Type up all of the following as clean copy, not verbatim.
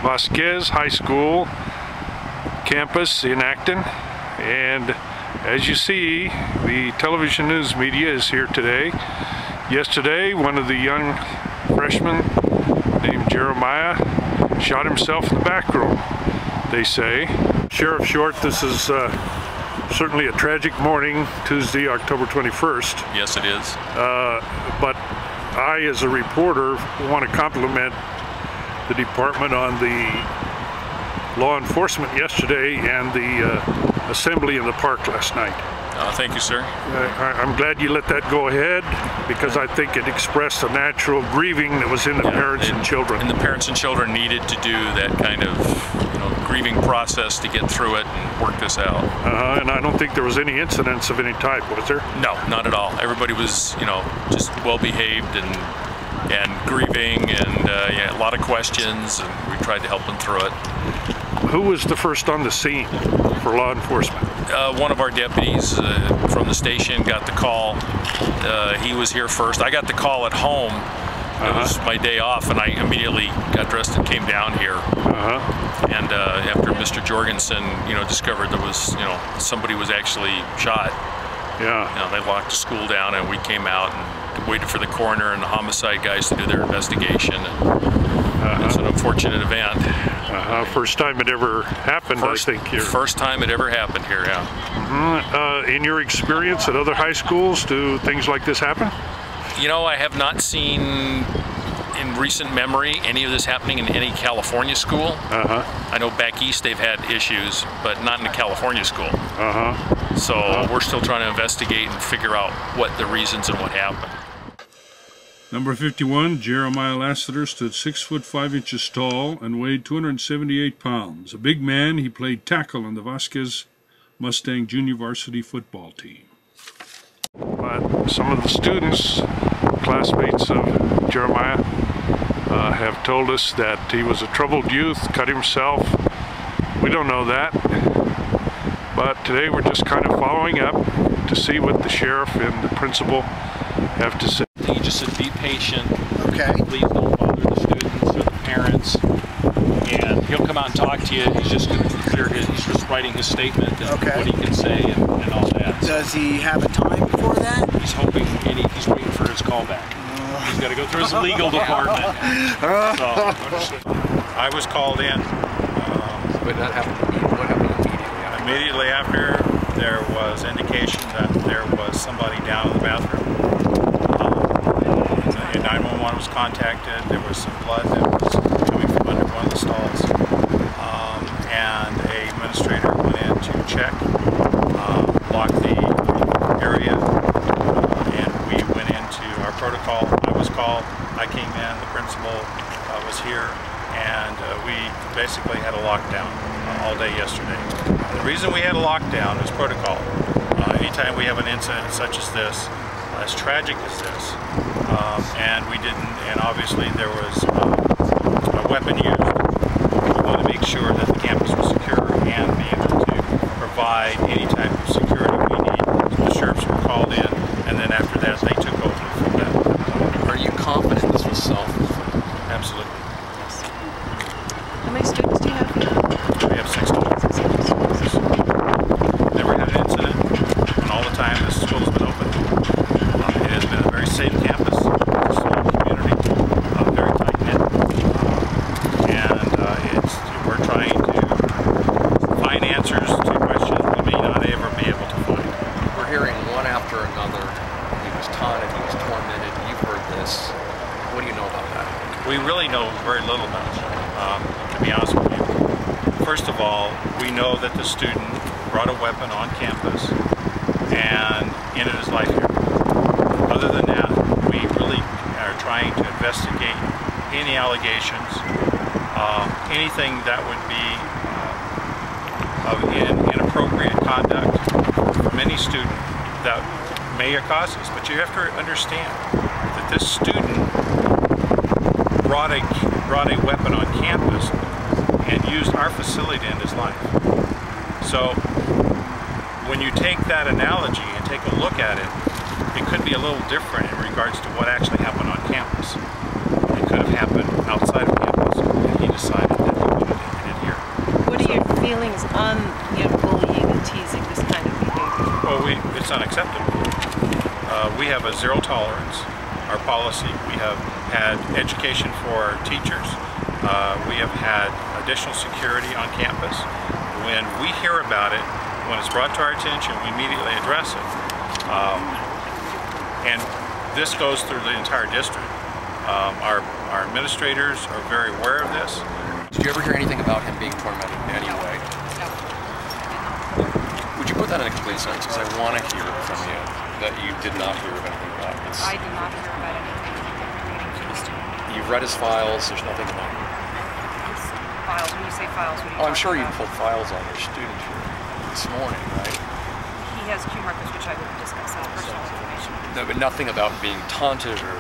Vasquez High School campus in Acton, and as you see, the television news media is here today. Yesterday, one of the young freshmen named Jeremiah shot himself in the back room, they say. Sheriff Short, this is certainly a tragic morning, Tuesday, October 21st. Yes, it is. But I, as a reporter, want to compliment the department on the law enforcement yesterday and the assembly in the park last night. Thank you, sir. I'm glad you let that go ahead, because I think it expressed a natural grieving that was in the parents and children. And the parents and children needed to do that kind of grieving process to get through it and work this out. And I don't think there was any incidents of any type, was there? No, not at all. Everybody was, just well behaved and grieving, and a lot of questions, and we tried to help them through it. Who was the first on the scene for law enforcement? One of our deputies from the station got the call. He was here first. I got the call at home. It was my day off, and I immediately got dressed and came down here. And after Mr. Jorgensen, discovered there was, somebody was actually shot. They locked the school down, and we came out and waited for the coroner and the homicide guys to do their investigation. And it's an unfortunate event. First time it ever happened, I think, here. First time it ever happened here, yeah. In your experience at other high schools, do things like this happen? I have not seen in recent memory any of this happening in any California school. I know back east they've had issues, but not in the California school. So we're still trying to investigate and figure out what the reasons and what happened. Number 51, Jeremiah Lassater, stood 6 foot 5 inches tall and weighed 278 pounds. A big man, he played tackle on the Vasquez Mustang Junior Varsity football team. But some of the students, classmates of Jeremiah, have told us that he was a troubled youth, cut himself. We don't know that. But today we're just kind of following up to see what the sheriff and the principal have to say. He just said be patient. Okay. Please don't bother the students or the parents. And he'll come out and talk to you. He's just going to clear he's just writing his statement and what he can say and all that. Does he have a time before that? He's hoping, he's waiting for his call back. He's got to go through his legal department. I was called in. But that happened immediately. What happened immediately? Immediately after, there was indication that there was somebody down in the bathroom. 911 was contacted. There was some blood that was coming from under one of the stalls, and an administrator went in to check, locked the area, and we went into our protocol. I was called. I came in. The principal was here, and we basically had a lockdown all day yesterday. The reason we had a lockdown is protocol. Anytime we have an incident such as this, as tragic as this, and we didn't, and obviously there was a weapon used. We want to make sure that the campus was secure and be able to provide any type of security we need. So the sheriffs were called in, and then after that they took over from that. Are you confident this was self-inflicted? Absolutely. How many students do you have here? We have 6 students. Never had an incident, and all the time this school's been open. It has been a very safe campus, a small community, very tight-knit, and we're trying to find answers to questions we may not ever be able to find. We're hearing one after another. He was taunted, he was tormented. You've heard this. What do you know about that? We really know very little about it, to be honest with you. First of all, we know that the student brought a weapon on campus and ended his life here. Other than that, we really are trying to investigate any allegations, anything that would be of inappropriate conduct from any student that may cause this. But you have to understand that this student brought a weapon on campus and used our facility to end his life. So when you take that analogy and take a look at it, it could be a little different in regards to what actually happened on campus. It could have happened outside of campus, and he decided that he is unacceptable. We have a zero tolerance, our policy. We have had education for our teachers. We have had additional security on campus. When we hear about it, when it's brought to our attention, we immediately address it. And this goes through the entire district. Our administrators are very aware of this. Did you ever hear anything about him being tormented in any way? No. Would you put that in a complete sentence? Because I want to hear from you that you did not hear of anything about this. I did not hear about anything relating to the student. You've read his files, there's nothing about it. His files, when you say files, what do you Oh, I'm sure you about? pulled files on your student here this morning, right? He has Q markers, which I wouldn't discuss. That's personal information. No, but nothing about being taunted or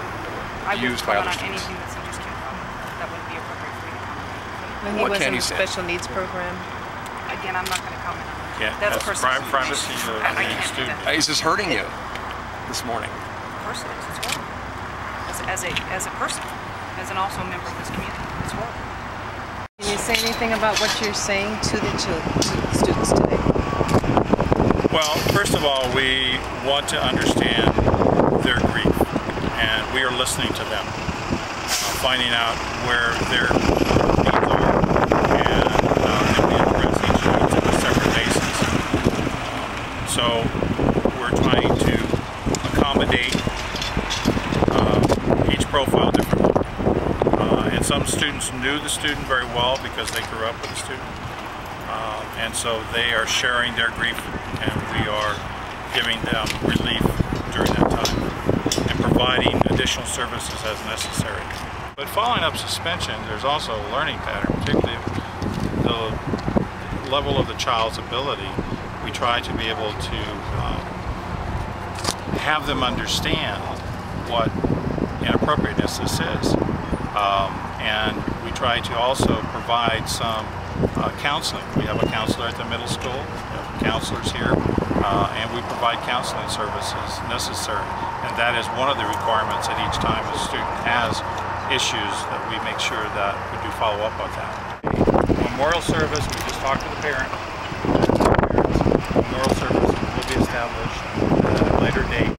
I wouldn't used by comment other on students. anything that teachers can't comment on. That wouldn't be appropriate for you to comment on. When he What was can in you the say? special needs program? Again, I'm not going to comment on that. Yeah, That's personal privacy information. of I the can't do student. that. Is this hurting you this morning? Personally, it's horrible. As a person, as an also member of this community, it's horrible. Can you say anything about what you're saying to the students today? Well, first of all, we want to understand their grief, and we are listening to them, finding out where their needs are, and we address each needs on a separate basis. So we're trying to accommodate each profile differently. And some students knew the student very well because they grew up with the student. And so they are sharing their grief, and we are giving them relief during that time and providing additional services as necessary. But following up suspension, there's also a learning pattern, particularly the level of the child's ability. We try to be able to have them understand what inappropriateness this is. And we try to also provide some counseling. We have a counselor at the middle school, we have counselors here, and we provide counseling services necessary. And that is one of the requirements at each time a student has issues, that we make sure that we do follow up on that. Memorial service, we just talked to the parent. Memorial service will be established at a later date.